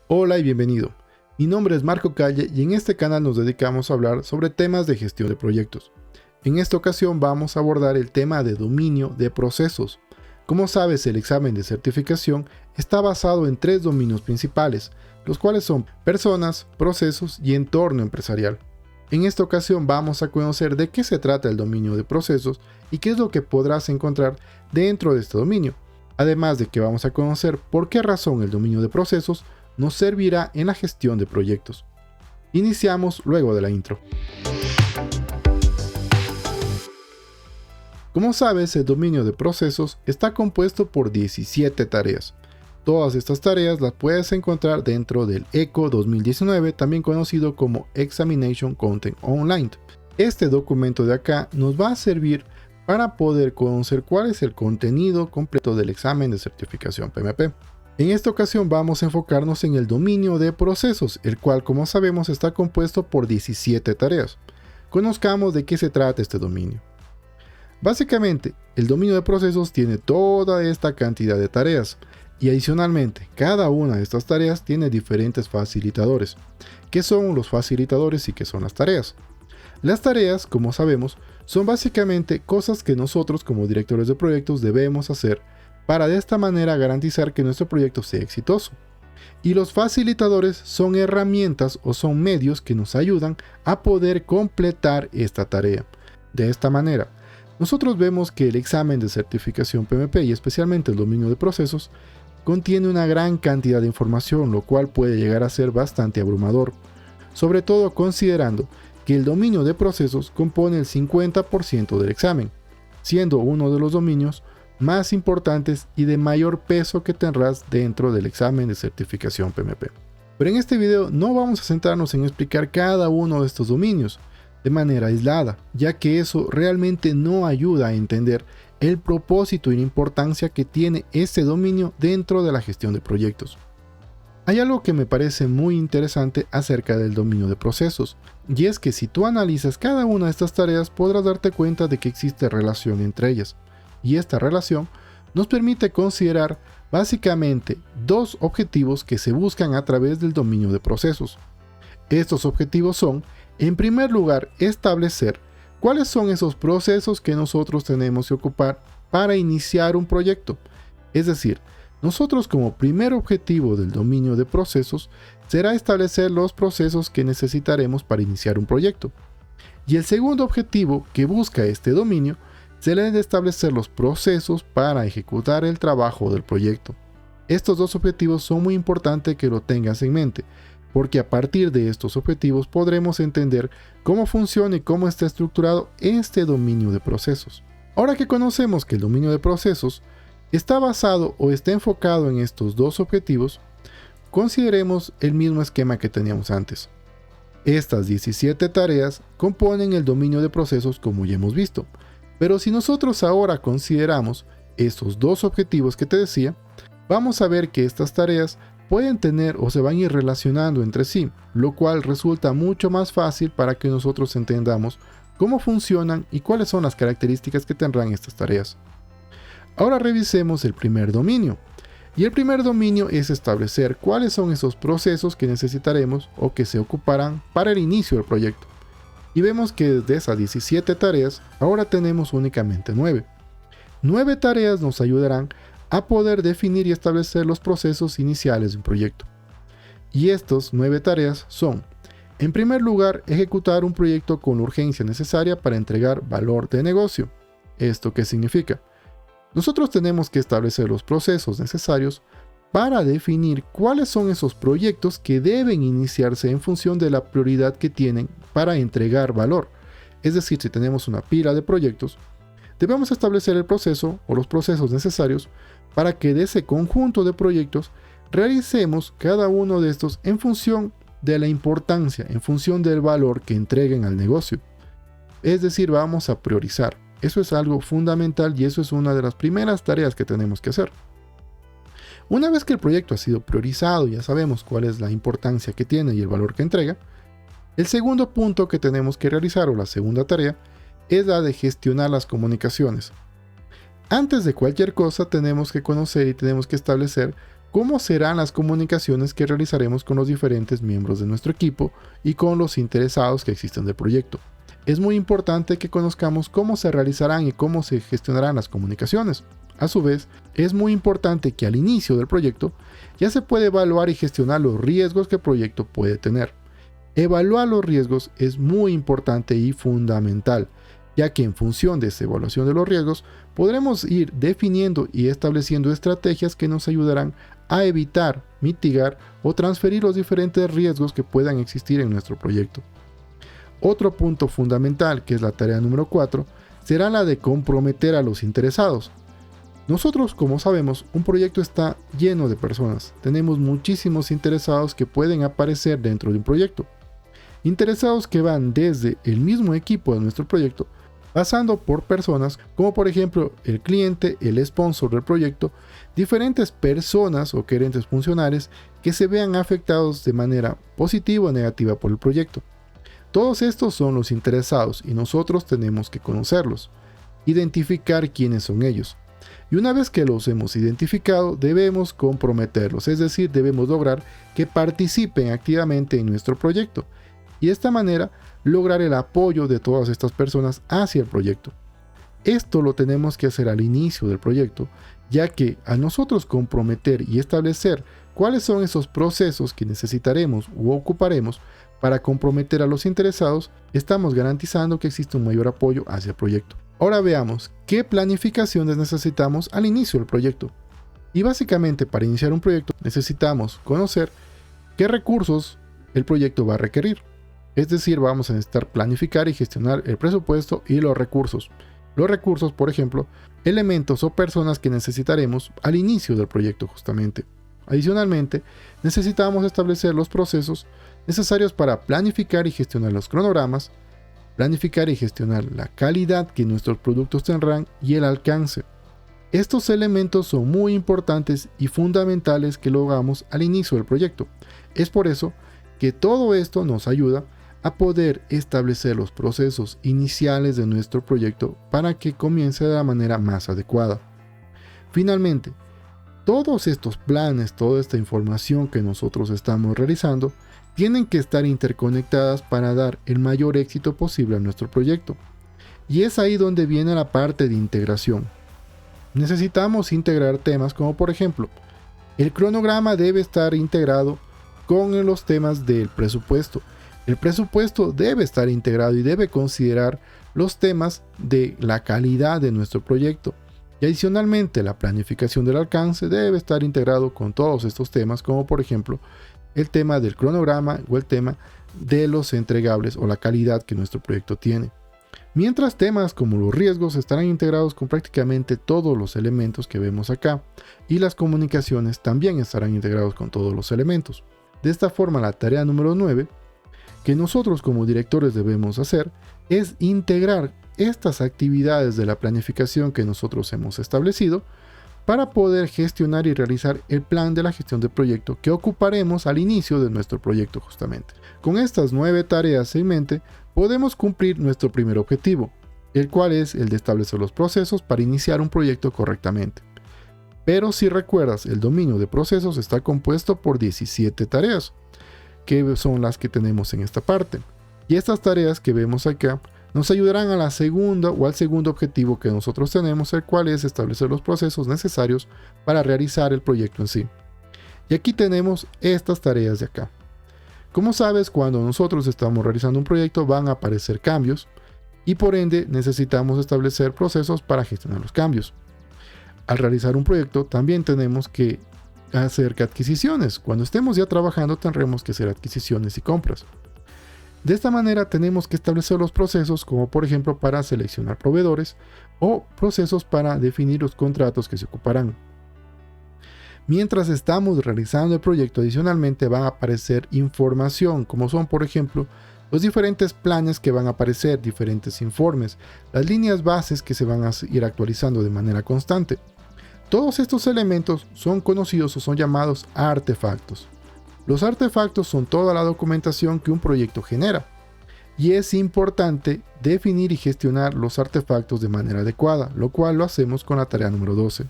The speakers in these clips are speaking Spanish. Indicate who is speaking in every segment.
Speaker 1: Hola y bienvenido. Mi nombre es Marco Calle y en este canal nos dedicamos a hablar sobre temas de gestión de proyectos. En esta ocasión vamos a abordar el tema de dominio de procesos. Como sabes, el examen de certificación está basado en 3 dominios principales, los cuales son personas, procesos y entorno empresarial. En esta ocasión vamos a conocer de qué se trata el dominio de procesos y qué es lo que podrás encontrar dentro de este dominio. Además de que vamos a conocer por qué razón el dominio de procesos nos servirá en la gestión de proyectos. Iniciamos luego de la intro. Como sabes, el dominio de procesos está compuesto por 17 tareas. Todas estas tareas las puedes encontrar dentro del ECO 2019, también conocido como Examination Content Online. Este documento de acá nos va a servir para poder conocer cuál es el contenido completo del examen de certificación PMP. En esta ocasión vamos a enfocarnos en el dominio de procesos, el cual, como sabemos, está compuesto por 17 tareas. Conozcamos de qué se trata este dominio. Básicamente, el dominio de procesos tiene toda esta cantidad de tareas y adicionalmente, cada una de estas tareas tiene diferentes facilitadores. ¿Qué son los facilitadores y qué son las tareas? Las tareas, como sabemos, son básicamente cosas que nosotros como directores de proyectos debemos hacer para de esta manera garantizar que nuestro proyecto sea exitoso. Y los facilitadores son herramientas o son medios que nos ayudan a poder completar esta tarea. De esta manera, nosotros vemos que el examen de certificación PMP y especialmente el dominio de procesos contiene una gran cantidad de información, lo cual puede llegar a ser bastante abrumador, sobre todo considerando que el dominio de procesos compone el 50% del examen, siendo uno de los dominios más importantes y de mayor peso que tendrás dentro del examen de certificación PMP. Pero en este video no vamos a centrarnos en explicar cada uno de estos dominios de manera aislada, ya que eso realmente no ayuda a entender el propósito y la importancia que tiene este dominio dentro de la gestión de proyectos. Hay algo que me parece muy interesante acerca del dominio de procesos, y es que si tú analizas cada una de estas tareas podrás darte cuenta de que existe relación entre ellas. Y esta relación nos permite considerar básicamente dos objetivos que se buscan a través del dominio de procesos. Estos objetivos son, en primer lugar, establecer cuáles son esos procesos que nosotros tenemos que ocupar para iniciar un proyecto. Es decir, nosotros como primer objetivo del dominio de procesos será establecer los procesos que necesitaremos para iniciar un proyecto. Y el segundo objetivo que busca este dominio se le debe establecer los procesos para ejecutar el trabajo del proyecto. Estos dos objetivos son muy importantes que lo tengas en mente, porque a partir de estos objetivos podremos entender cómo funciona y cómo está estructurado este dominio de procesos. Ahora que conocemos que el dominio de procesos está basado o está enfocado en estos dos objetivos, consideremos el mismo esquema que teníamos antes. Estas 17 tareas componen el dominio de procesos como ya hemos visto. Pero si nosotros ahora consideramos estos dos objetivos que te decía, vamos a ver que estas tareas pueden tener o se van a ir relacionando entre sí, lo cual resulta mucho más fácil para que nosotros entendamos cómo funcionan y cuáles son las características que tendrán estas tareas. Ahora revisemos el primer dominio. Y el primer dominio es establecer cuáles son esos procesos que necesitaremos o que se ocuparán para el inicio del proyecto. Y vemos que de esas 17 tareas, ahora tenemos únicamente 9. 9 tareas nos ayudarán a poder definir y establecer los procesos iniciales de un proyecto. Y estas 9 tareas son, en primer lugar, ejecutar un proyecto con la urgencia necesaria para entregar valor de negocio. ¿Esto qué significa? Nosotros tenemos que establecer los procesos necesarios para definir cuáles son esos proyectos que deben iniciarse en función de la prioridad que tienen para entregar valor. Es decir, si tenemos una pila de proyectos, debemos establecer el proceso o los procesos necesarios para que de ese conjunto de proyectos realicemos cada uno de estos en función de la importancia, en función del valor que entreguen al negocio. Es decir, vamos a priorizar. Eso es algo fundamental y eso es una de las primeras tareas que tenemos que hacer. Una vez que el proyecto ha sido priorizado, ya sabemos cuál es la importancia que tiene y el valor que entrega, el segundo punto que tenemos que realizar o la segunda tarea es la de gestionar las comunicaciones. Antes de cualquier cosa tenemos que conocer y tenemos que establecer cómo serán las comunicaciones que realizaremos con los diferentes miembros de nuestro equipo y con los interesados que existen del proyecto. Es muy importante que conozcamos cómo se realizarán y cómo se gestionarán las comunicaciones. A su vez, es muy importante que al inicio del proyecto ya se puede evaluar y gestionar los riesgos que el proyecto puede tener. Evaluar los riesgos es muy importante y fundamental, ya que en función de esa evaluación de los riesgos podremos ir definiendo y estableciendo estrategias que nos ayudarán a evitar, mitigar o transferir los diferentes riesgos que puedan existir en nuestro proyecto. Otro punto fundamental, que es la tarea número 4, será la de comprometer a los interesados. Nosotros, como sabemos, un proyecto está lleno de personas. Tenemos muchísimos interesados que pueden aparecer dentro de un proyecto. Interesados que van desde el mismo equipo de nuestro proyecto, pasando por personas como por ejemplo el cliente, el sponsor del proyecto, diferentes personas o gerentes funcionales que se vean afectados de manera positiva o negativa por el proyecto. Todos estos son los interesados y nosotros tenemos que conocerlos, identificar quiénes son ellos. Y una vez que los hemos identificado, debemos comprometerlos, es decir, debemos lograr que participen activamente en nuestro proyecto y de esta manera lograr el apoyo de todas estas personas hacia el proyecto. Esto lo tenemos que hacer al inicio del proyecto, ya que a nosotros comprometer y establecer cuáles son esos procesos que necesitaremos u ocuparemos para comprometer a los interesados, estamos garantizando que existe un mayor apoyo hacia el proyecto. Ahora veamos qué planificaciones necesitamos al inicio del proyecto. Y básicamente para iniciar un proyecto necesitamos conocer qué recursos el proyecto va a requerir. Es decir, vamos a necesitar planificar y gestionar el presupuesto y los recursos. Los recursos, por ejemplo, elementos o personas que necesitaremos al inicio del proyecto justamente. Adicionalmente, necesitamos establecer los procesos necesarios para planificar y gestionar los cronogramas, planificar y gestionar la calidad que nuestros productos tendrán y el alcance. Estos elementos son muy importantes y fundamentales que lo hagamos al inicio del proyecto. Es por eso que todo esto nos ayuda a poder establecer los procesos iniciales de nuestro proyecto para que comience de la manera más adecuada. Finalmente, todos estos planes, toda esta información que nosotros estamos realizando, tienen que estar interconectadas para dar el mayor éxito posible a nuestro proyecto. Y es ahí donde viene la parte de integración. Necesitamos integrar temas como por ejemplo, el cronograma debe estar integrado con los temas del presupuesto. El presupuesto debe estar integrado y debe considerar los temas de la calidad de nuestro proyecto. Y adicionalmente, la planificación del alcance debe estar integrado con todos estos temas, como por ejemplo, el tema del cronograma o el tema de los entregables o la calidad que nuestro proyecto tiene. Mientras temas como los riesgos estarán integrados con prácticamente todos los elementos que vemos acá, y las comunicaciones también estarán integrados con todos los elementos. De esta forma, la tarea número 9 que nosotros como directores debemos hacer es integrar estas actividades de la planificación que nosotros hemos establecido para poder gestionar y realizar el plan de la gestión del proyecto que ocuparemos al inicio de nuestro proyecto justamente. Con estas 9 tareas en mente podemos cumplir nuestro primer objetivo, el cual es el de establecer los procesos para iniciar un proyecto correctamente. Pero si recuerdas, el dominio de procesos está compuesto por 17 tareas, que son las que tenemos en esta parte. Y estas tareas que vemos acá nos ayudarán a la segunda o al segundo objetivo que nosotros tenemos, el cual es establecer los procesos necesarios para realizar el proyecto en sí. Y aquí tenemos estas tareas de acá. Como sabes, cuando nosotros estamos realizando un proyecto van a aparecer cambios y por ende necesitamos establecer procesos para gestionar los cambios. Al realizar un proyecto también tenemos que hacer adquisiciones. Cuando estemos ya trabajando tendremos que hacer adquisiciones y compras. De esta manera tenemos que establecer los procesos como por ejemplo para seleccionar proveedores o procesos para definir los contratos que se ocuparán. Mientras estamos realizando el proyecto, adicionalmente van a aparecer información como son por ejemplo los diferentes planes que van a aparecer, diferentes informes, las líneas bases que se van a ir actualizando de manera constante. Todos estos elementos son conocidos o son llamados artefactos. Los artefactos son toda la documentación que un proyecto genera, y es importante definir y gestionar los artefactos de manera adecuada, lo cual lo hacemos con la tarea número 12.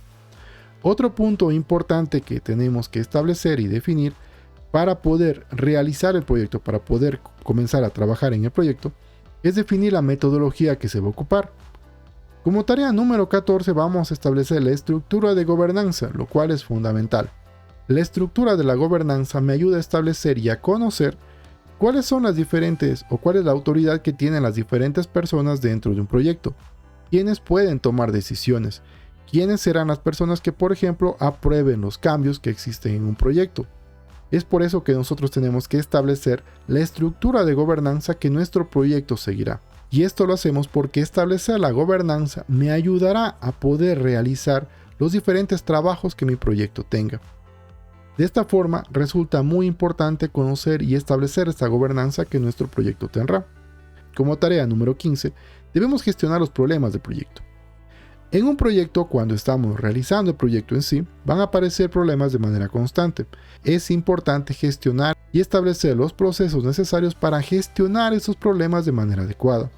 Speaker 1: Otro punto importante que tenemos que establecer y definir para poder realizar el proyecto, para poder comenzar a trabajar en el proyecto, es definir la metodología que se va a ocupar. Como tarea número 14 vamos a establecer la estructura de gobernanza, lo cual es fundamental. La estructura de la gobernanza me ayuda a establecer y a conocer cuáles son las diferentes o cuál es la autoridad que tienen las diferentes personas dentro de un proyecto, quiénes pueden tomar decisiones, quiénes serán las personas que, por ejemplo, aprueben los cambios que existen en un proyecto. Es por eso que nosotros tenemos que establecer la estructura de gobernanza que nuestro proyecto seguirá. Y esto lo hacemos porque establecer la gobernanza me ayudará a poder realizar los diferentes trabajos que mi proyecto tenga. De esta forma resulta muy importante conocer y establecer esta gobernanza que nuestro proyecto tendrá. Como tarea número 15, debemos gestionar los problemas del proyecto. En un proyecto, cuando estamos realizando el proyecto en sí, van a aparecer problemas de manera constante. Es importante gestionar y establecer los procesos necesarios para gestionar esos problemas de manera adecuada.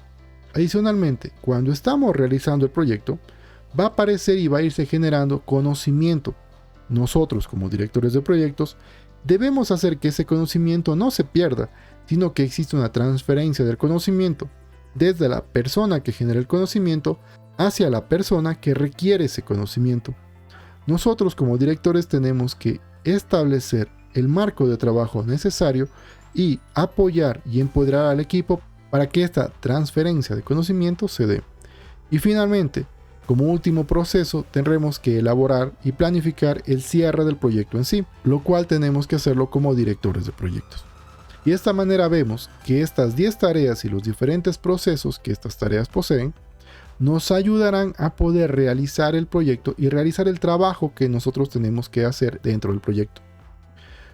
Speaker 1: Adicionalmente, cuando estamos realizando el proyecto, va a aparecer y va a irse generando conocimiento. Nosotros, como directores de proyectos, debemos hacer que ese conocimiento no se pierda, sino que exista una transferencia del conocimiento, desde la persona que genera el conocimiento hacia la persona que requiere ese conocimiento. Nosotros como directores tenemos que establecer el marco de trabajo necesario y apoyar y empoderar al equipo para que esta transferencia de conocimiento se dé. Y finalmente, como último proceso, tendremos que elaborar y planificar el cierre del proyecto en sí, lo cual tenemos que hacerlo como directores de proyectos. Y de esta manera vemos que estas 10 tareas y los diferentes procesos que estas tareas poseen nos ayudarán a poder realizar el proyecto y realizar el trabajo que nosotros tenemos que hacer dentro del proyecto.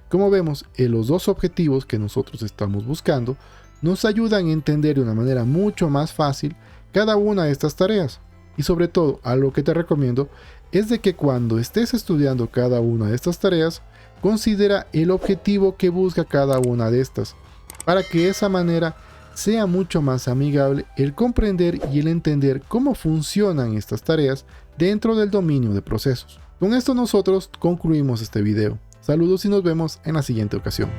Speaker 1: Como vemos, los dos objetivos que nosotros estamos buscando nos ayudan a entender de una manera mucho más fácil cada una de estas tareas. Y sobre todo, algo que te recomiendo es de que cuando estés estudiando cada una de estas tareas, considera el objetivo que busca cada una de estas, para que de esa manera sea mucho más amigable el comprender y el entender cómo funcionan estas tareas dentro del dominio de procesos. Con esto nosotros concluimos este video. Saludos y nos vemos en la siguiente ocasión.